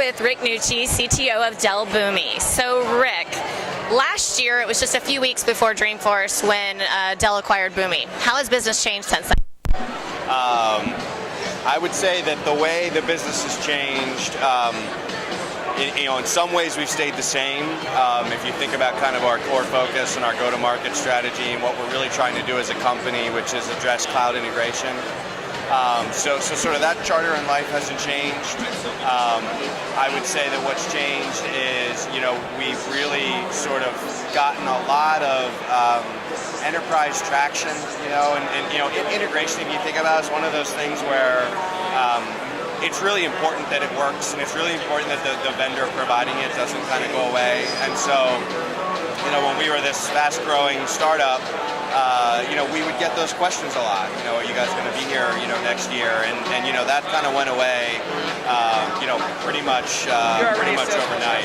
with Rick Nucci, CTO of Dell Boomi. So Rick, last year it was just a few weeks before Dreamforce when Dell acquired Boomi. How has business changed since then? I would say that the way the business has changed, in some ways we've stayed the same. If you think about kind of our core focus and our go-to-market strategy and what we're really trying to do as a company, which is address cloud integration. So sort of that charter in life hasn't changed. I would say that what's changed is, we've really sort of gotten a lot of enterprise traction, and integration, if you think about it, is one of those things where it's really important that it works, and it's really important that the vendor providing it doesn't kind of go away. And so, when we were this fast-growing startup, we would get those questions a lot. Are you guys going to be here, next year? And that kind of went away, pretty much overnight.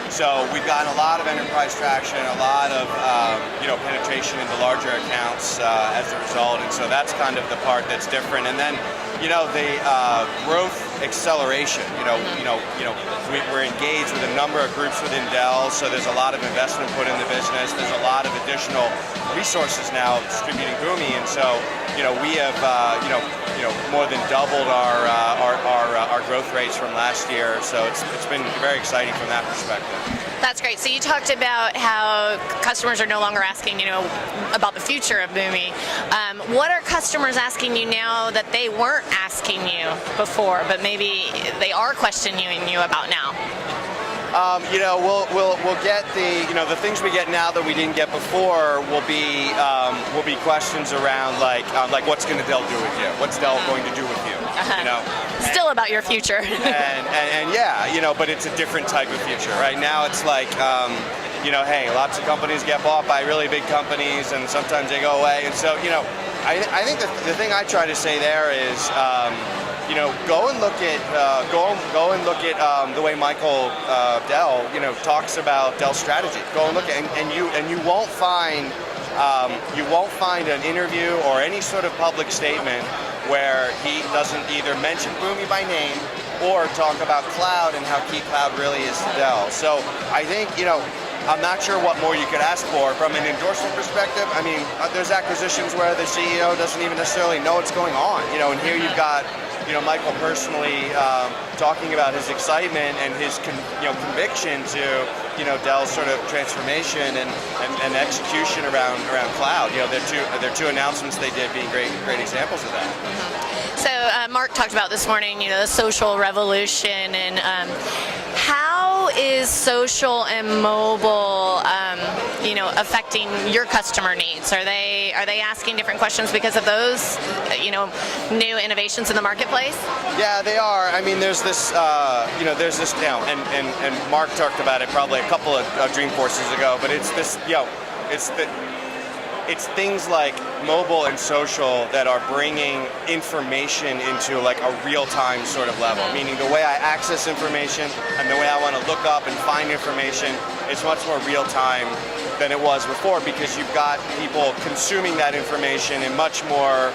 So we've gotten a lot of enterprise traction, a lot of penetration into larger accounts as a result, and so that's kind of the part that's different. And then the growth acceleration. We're engaged with a number of groups within Dell, so there's a lot of investment put in the business. There's a lot of additional resources now distributing Boomi, and so we have more than doubled our growth rates from last year. So it's been very exciting from that perspective. That's great. So you talked about how customers are no longer asking, about the future of Boomi. What are customers asking you now that they weren't asking you before, but maybe they are questioning you about now? We'll get the things we get now that we didn't get before will be questions around like what's going to Dell do with you? What's Dell going to do with you? Still about your future. and yeah, but it's a different type of future. Right now it's like, hey, lots of companies get bought by really big companies, and sometimes they go away. And so, I think the thing I try to say there is, go and look at the way Michael Dell, talks about Dell's strategy. Go and look at, and you won't find an interview or any sort of public statement where he doesn't either mention Boomi by name or talk about cloud and how key cloud really is to Dell. So I think, I'm not sure what more you could ask for from an endorsement perspective. I mean, there's acquisitions where the CEO doesn't even necessarily know what's going on, and here you've got Michael personally talking about his excitement and his conviction to Dell's sort of transformation and execution around cloud. Their two announcements they did being great examples of that. Mm-hmm. So Mark talked about this morning, the social revolution, and how is social and mobile, affecting your customer needs? Are they asking different questions because of those, new innovations in the marketplace? Yeah, they are. I mean, there's this, and Mark talked about it probably a couple of Dreamforces ago, but it's this, it's things like mobile and social that are bringing information into like a real-time sort of level, meaning the way I access information and the way I want to look up and find information is much more real-time than it was before, because you've got people consuming that information in much more,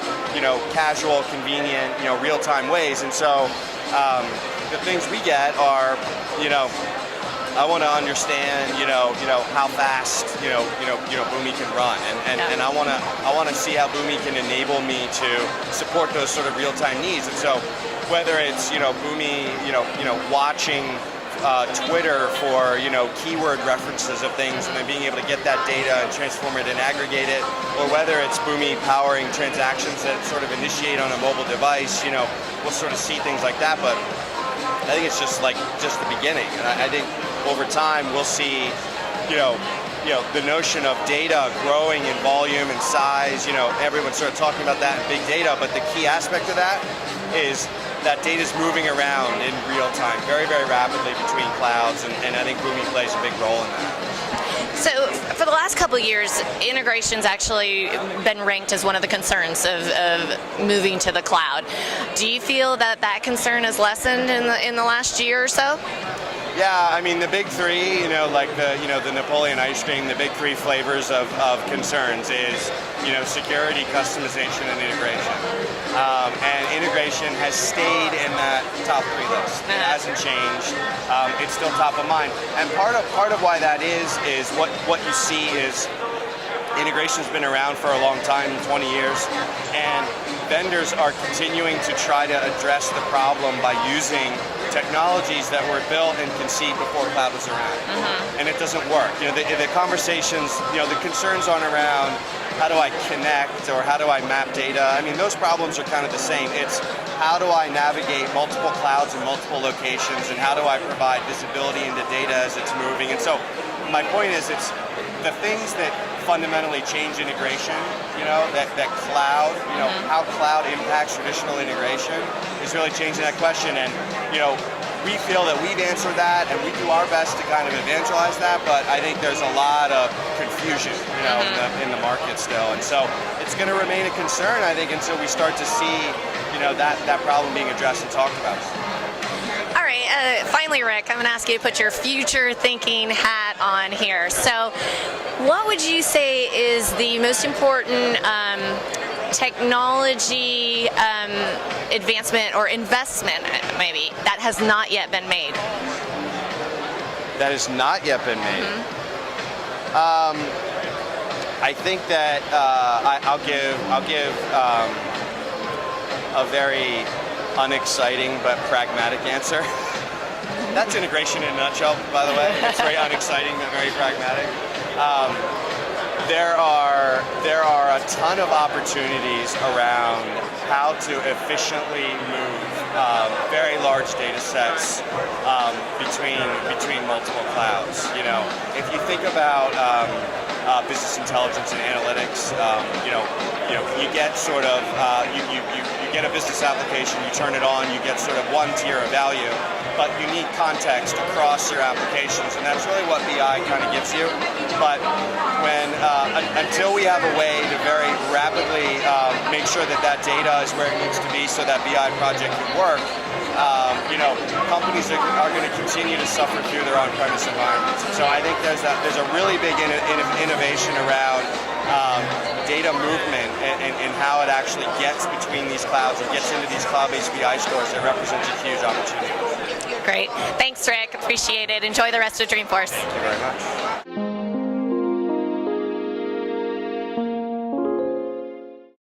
casual, convenient, real-time ways. And so the things we get are, I want to understand, how fast, Boomi can run, and I want to see how Boomi can enable me to support those sort of real-time needs. And so, whether it's Boomi, watching Twitter for keyword references of things, and then being able to get that data and transform it and aggregate it, or whether it's Boomi powering transactions that sort of initiate on a mobile device, we'll sort of see things like that. But I think it's just the beginning, and I think over time we'll see, the notion of data growing in volume and size. Everyone's sort of talking about that in big data, but the key aspect of that is that data is moving around in real time, very, very rapidly between clouds, and I think Boomi plays a big role in that. So for the last couple of years, integration's actually been ranked as one of the concerns of moving to the cloud. Do you feel that concern has lessened in the last year or so? Yeah, I mean the big three, like the Napoleon ice cream, the big three flavors of concerns is, security, customization, and integration. And integration has stayed in that top three list. It hasn't changed. It's still top of mind. And part of why that is what you see is integration's been around for a long time, 20 years, and vendors are continuing to try to address the problem by using technologies that were built and conceived before cloud was around. And it doesn't work. The conversations, the concerns aren't around how do I connect or how do I map data. I mean, those problems are kind of the same. It's how do I navigate multiple clouds and multiple locations, and how do I provide visibility into data as it's moving. And so my point is, it's the things that fundamentally change integration, that cloud, how cloud impacts traditional integration is really changing that question. And, we feel that we've answered that, and we do our best to kind of evangelize that, but I think there's a lot of confusion, in the market still. And so it's going to remain a concern, I think, until we start to see, that problem being addressed and talked about. All right, finally, Rick, I'm going to ask you to put your future thinking hat on here. So what would you say is the most important technology advancement or investment, maybe, that has not yet been made? That has not yet been made? I think that I'll give a very unexciting but pragmatic answer. That's integration in a nutshell, by the way. It's very unexciting but very pragmatic. There are a ton of opportunities around how to efficiently move very large data sets between multiple clouds. If you think about business intelligence and analytics, you get sort of you get a business application, you turn it on, you get sort of one tier of value, but you need context across your applications, and that's really what BI kind of gives you. But until we have a way to very rapidly make sure that data is where it needs to be so that BI project can work, companies are going to continue to suffer through their on-premise environments. And so I think there's a really big innovation around data movement and how it actually gets between these clouds and gets into these cloud-based BI stores that represents a huge opportunity. Great. Thanks, Rick. Appreciate it. Enjoy the rest of Dreamforce. Thank you very much.